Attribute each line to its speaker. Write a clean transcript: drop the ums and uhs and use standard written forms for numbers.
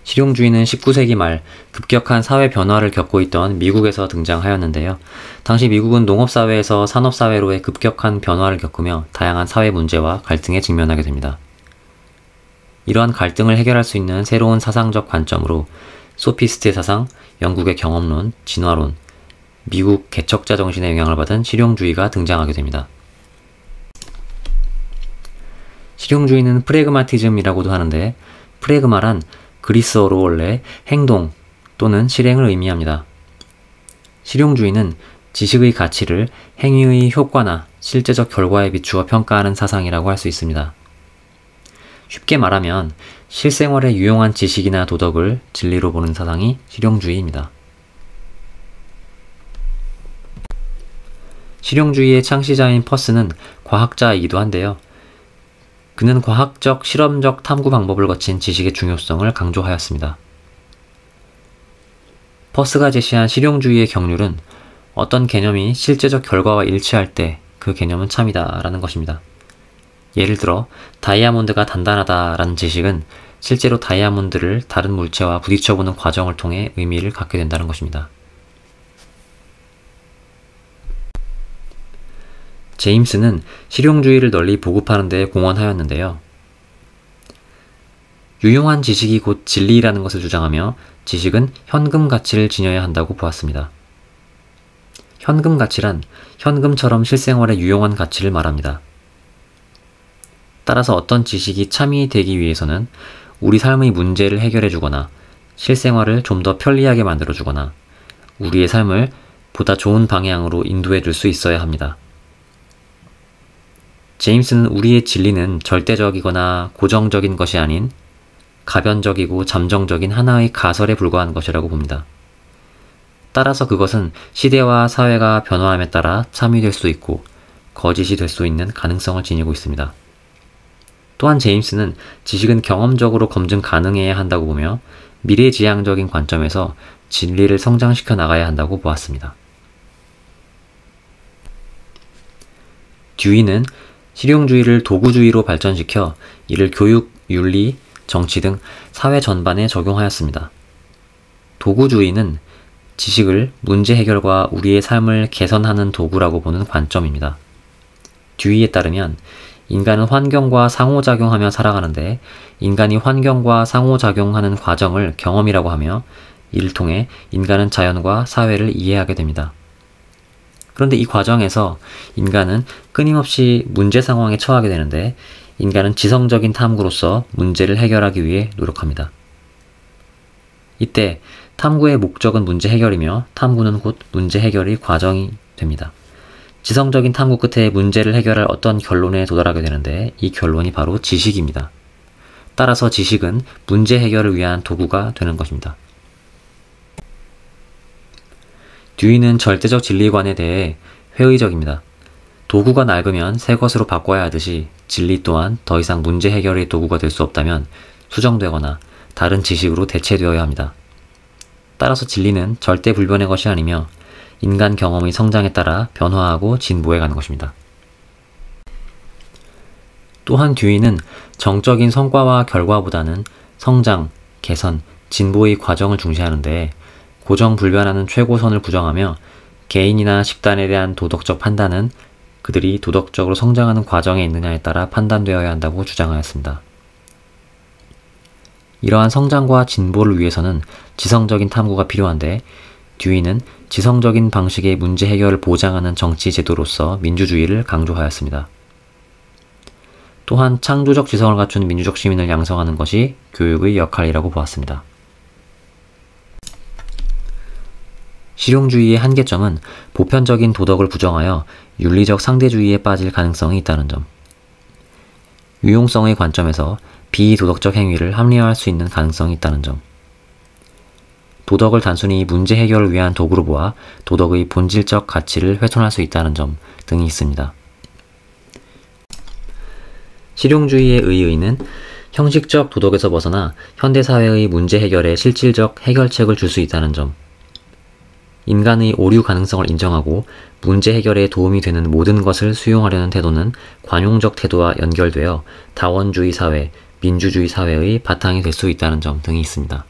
Speaker 1: 실용주의는 19세기 말 급격한 사회 변화를 겪고 있던 미국에서 등장하였는데요. 당시 미국은 농업사회에서 산업사회로의 급격한 변화를 겪으며 다양한 사회 문제와 갈등에 직면하게 됩니다. 이러한 갈등을 해결할 수 있는 새로운 사상적 관점으로 소피스트의 사상, 영국의 경험론, 진화론, 미국 개척자 정신의 영향을 받은 실용주의가 등장하게 됩니다. 실용주의는 프래그마티즘이라고도 하는데 프래그마란 그리스어로 원래 행동 또는 실행을 의미합니다. 실용주의는 지식의 가치를 행위의 효과나 실제적 결과에 비추어 평가하는 사상이라고 할 수 있습니다. 쉽게 말하면 실생활에 유용한 지식이나 도덕을 진리로 보는 사상이 실용주의입니다. 실용주의의 창시자인 퍼스는 과학자이기도 한데요. 그는 과학적, 실험적 탐구 방법을 거친 지식의 중요성을 강조하였습니다. 퍼스가 제시한 실용주의의 경륜은 어떤 개념이 실제적 결과와 일치할 때 그 개념은 참이다 라는 것입니다. 예를 들어 다이아몬드가 단단하다 라는 지식은 실제로 다이아몬드를 다른 물체와 부딪혀보는 과정을 통해 의미를 갖게 된다는 것입니다. 제임스는 실용주의를 널리 보급하는 데 공헌하였는데요. 유용한 지식이 곧 진리라는 것을 주장하며 지식은 현금 가치를 지녀야 한다고 보았습니다. 현금 가치란 현금처럼 실생활에 유용한 가치를 말합니다. 따라서 어떤 지식이 참이 되기 위해서는 우리 삶의 문제를 해결해 주거나 실생활을 좀 더 편리하게 만들어 주거나 우리의 삶을 보다 좋은 방향으로 인도해 줄 수 있어야 합니다. 제임스는 우리의 진리는 절대적이거나 고정적인 것이 아닌 가변적이고 잠정적인 하나의 가설에 불과한 것이라고 봅니다. 따라서 그것은 시대와 사회가 변화함에 따라 참이 될 수 있고 거짓이 될 수 있는 가능성을 지니고 있습니다. 또한 제임스는 지식은 경험적으로 검증 가능해야 한다고 보며 미래지향적인 관점에서 진리를 성장시켜 나가야 한다고 보았습니다. 듀이는 실용주의를 도구주의로 발전시켜 이를 교육, 윤리, 정치 등 사회 전반에 적용하였습니다. 도구주의는 지식을 문제 해결과 우리의 삶을 개선하는 도구라고 보는 관점입니다. 듀이에 따르면 인간은 환경과 상호작용하며 살아가는데 인간이 환경과 상호작용하는 과정을 경험이라고 하며 이를 통해 인간은 자연과 사회를 이해하게 됩니다. 그런데 이 과정에서 인간은 끊임없이 문제 상황에 처하게 되는데 인간은 지성적인 탐구로서 문제를 해결하기 위해 노력합니다. 이때 탐구의 목적은 문제 해결이며 탐구는 곧 문제 해결의 과정이 됩니다. 지성적인 탐구 끝에 문제를 해결할 어떤 결론에 도달하게 되는데 이 결론이 바로 지식입니다. 따라서 지식은 문제 해결을 위한 도구가 되는 것입니다. 듀이는 절대적 진리관에 대해 회의적입니다. 도구가 낡으면 새 것으로 바꿔야 하듯이 진리 또한 더 이상 문제 해결의 도구가 될 수 없다면 수정되거나 다른 지식으로 대체되어야 합니다. 따라서 진리는 절대 불변의 것이 아니며 인간 경험의 성장에 따라 변화하고 진보해가는 것입니다. 또한 듀이는 정적인 성과와 결과보다는 성장, 개선, 진보의 과정을 중시하는데 고정불변하는 최고선을 부정하며 개인이나 집단에 대한 도덕적 판단은 그들이 도덕적으로 성장하는 과정에 있느냐에 따라 판단되어야 한다고 주장하였습니다. 이러한 성장과 진보를 위해서는 지성적인 탐구가 필요한데 듀이는 지성적인 방식의 문제 해결을 보장하는 정치 제도로서 민주주의를 강조하였습니다. 또한 창조적 지성을 갖춘 민주적 시민을 양성하는 것이 교육의 역할이라고 보았습니다. 실용주의의 한계점은 보편적인 도덕을 부정하여 윤리적 상대주의에 빠질 가능성이 있다는 점. 유용성의 관점에서 비도덕적 행위를 합리화할 수 있는 가능성이 있다는 점. 도덕을 단순히 문제 해결을 위한 도구로 보아 도덕의 본질적 가치를 훼손할 수 있다는 점 등이 있습니다. 실용주의의 의의는 형식적 도덕에서 벗어나 현대사회의 문제 해결에 실질적 해결책을 줄 수 있다는 점, 인간의 오류 가능성을 인정하고 문제 해결에 도움이 되는 모든 것을 수용하려는 태도는 관용적 태도와 연결되어 다원주의 사회, 민주주의 사회의 바탕이 될 수 있다는 점 등이 있습니다.